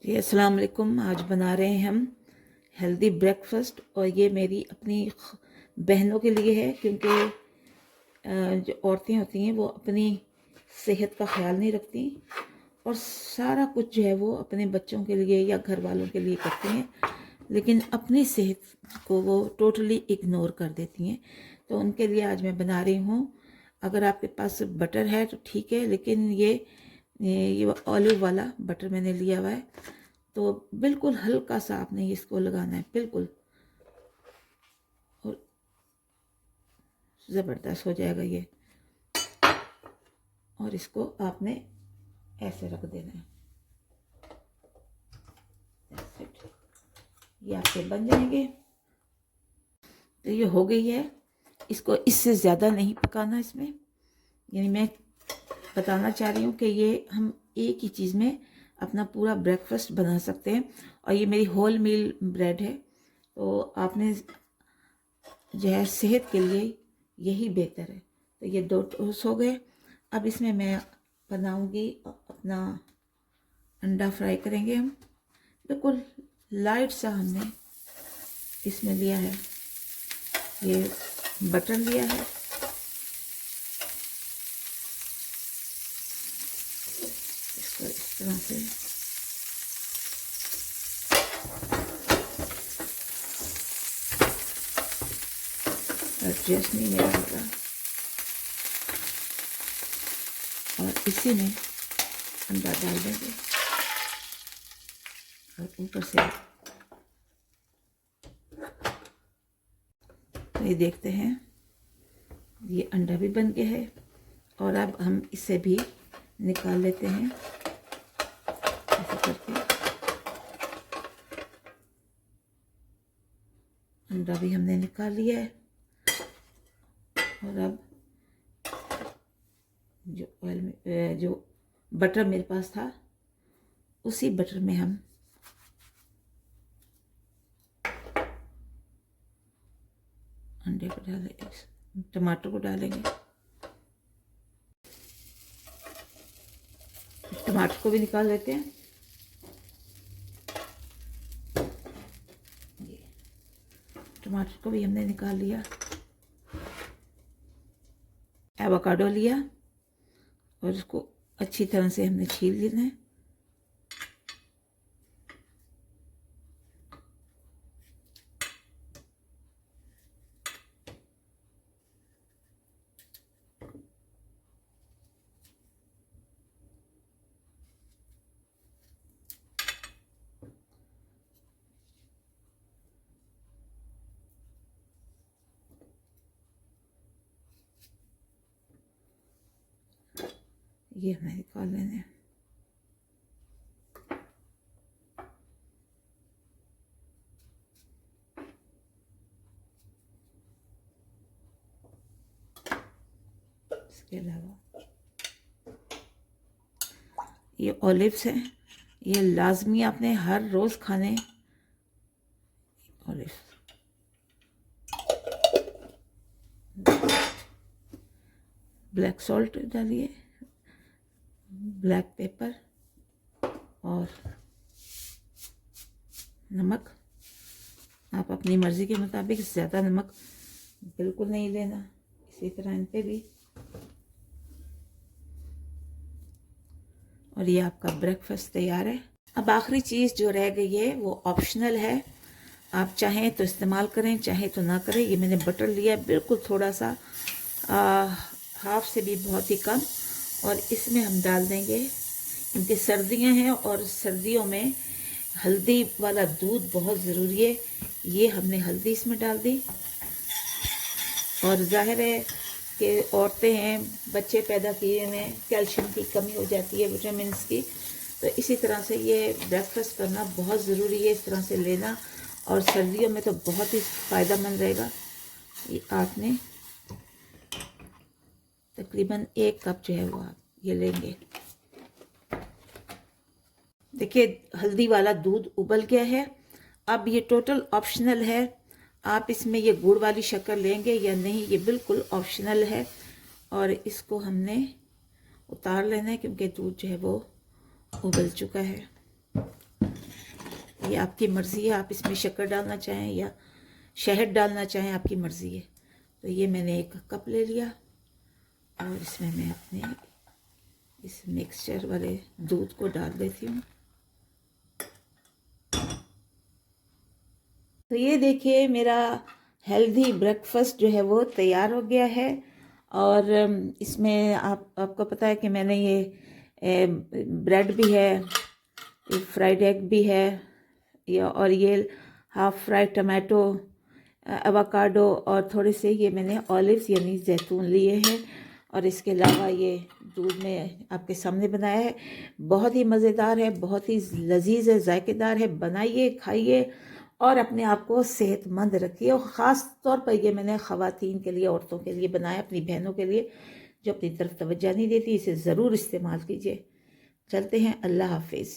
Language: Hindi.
जी अस्सलाम वालेकुम। आज बना रहे हैं हम हेल्दी ब्रेकफास्ट और ये मेरी अपनी बहनों के लिए है, क्योंकि जो औरतें होती हैं वो अपनी सेहत का ख्याल नहीं रखती और सारा कुछ जो है वो अपने बच्चों के लिए या घर वालों के लिए करती हैं, लेकिन अपनी सेहत को वो टोटली इग्नोर कर देती हैं। तो उनके लिए आज मैं बना रही हूँ। अगर आपके पास बटर है तो ठीक है, लेकिन ये ऑलिव वाला बटर मैंने लिया हुआ है। तो बिल्कुल हल्का सा आपने इसको लगाना है, बिल्कुल, और ज़बरदस्त हो जाएगा ये। और इसको आपने ऐसे रख देना है। ये आपके बन जाएंगे। तो ये हो गई है। इसको इससे ज़्यादा नहीं पकाना इसमें, यानी मैं बताना चाह रही हूँ कि ये हम एक ही चीज़ में अपना पूरा ब्रेकफास्ट बना सकते हैं। और ये मेरी होल मील ब्रेड है, तो आपने जो है सेहत के लिए यही बेहतर है। तो ये 2 टोस्ट हो गए। अब इसमें मैं बनाऊंगी अपना अंडा फ्राई करेंगे हम। बिल्कुल लाइट सा हमने इसमें लिया है, ये बटर लिया है। इसको इस तरह से एडजस्ट नहीं मेरा होगा, और इसी में अंडा डाल देंगे और ऊपर से। तो ये देखते हैं, ये अंडा भी बन गया है। और अब हम इसे भी निकाल लेते हैं ऐसे करके। अंडा भी हमने निकाल लिया है। और अब जो ऑयल में जो बटर मेरे पास था, उसी बटर में हम अंडे को डालेंगे, टमाटर को डालेंगे। टमाटर को भी निकाल लेते हैं। टमाटर को भी हमने निकाल लिया। एवोकाडो लिया और उसको अच्छी तरह से हमने छील लेना है। ये हमें निकाल लेना है। इसके अलावा ये ऑलिव्स हैं, ये लाजमी आपने हर रोज़ खाने। ऑलिव्स, ब्लैक सॉल्ट डालिए, ब्लैक पेपर और नमक। आप अपनी मर्ज़ी के मुताबिक, ज़्यादा नमक बिल्कुल नहीं लेना। इसी तरह इन पे भी। और ये आपका ब्रेकफास्ट तैयार है। अब आखिरी चीज़ जो रह गई है वो ऑप्शनल है, आप चाहें तो इस्तेमाल करें, चाहें तो ना करें। ये मैंने बटर लिया है, बिल्कुल थोड़ा सा, हाफ से भी बहुत ही कम। और इसमें हम डाल देंगे, क्योंकि सर्दियां हैं और सर्दियों में हल्दी वाला दूध बहुत ज़रूरी है। ये हमने हल्दी इसमें डाल दी। और जाहिर है कि औरतें हैं, बच्चे पैदा किए में कैल्शियम की कमी हो जाती है, विटामिन की। तो इसी तरह से ये ब्रेकफास्ट करना बहुत ज़रूरी है, इस तरह से लेना। और सर्दियों में तो बहुत ही फ़ायदेमंद रहेगा। ये आपने तकरीबन 1 कप जो है वो आप ये लेंगे। देखिए हल्दी वाला दूध उबल गया है। अब ये टोटल ऑप्शनल है, आप इसमें ये गुड़ वाली शक्कर लेंगे या नहीं, ये बिल्कुल ऑप्शनल है। और इसको हमने उतार लेना है, क्योंकि दूध जो है वो उबल चुका है। ये आपकी मर्ज़ी है, आप इसमें शक्कर डालना चाहें या शहद डालना चाहें, आपकी मर्ज़ी है। तो ये मैंने एक कप ले लिया और इसमें मैं अपने इस मिक्सचर वाले दूध को डाल देती हूँ। तो ये देखिए मेरा हेल्दी ब्रेकफास्ट जो है वो तैयार हो गया है। और इसमें आपको पता है कि मैंने ये ब्रेड भी है, ये फ्राइड एग भी है, और ये हाफ फ्राइड टमाटो, एवोकाडो और थोड़े से ये मैंने ऑलिव्स यानी जैतून लिए हैं। और इसके अलावा ये दूध में आपके सामने बनाया है। बहुत ही मज़ेदार है, बहुत ही लजीज है, जायकेदार है। बनाइए, खाइए और अपने आप को सेहतमंद रखिए। और ख़ास तौर पर ये मैंने ख़वातीन के लिए, औरतों के लिए बनाया, अपनी बहनों के लिए जो अपनी तरफ तवज्जो नहीं देती। इसे ज़रूर इस्तेमाल कीजिए। चलते हैं, अल्लाह हाफिज़।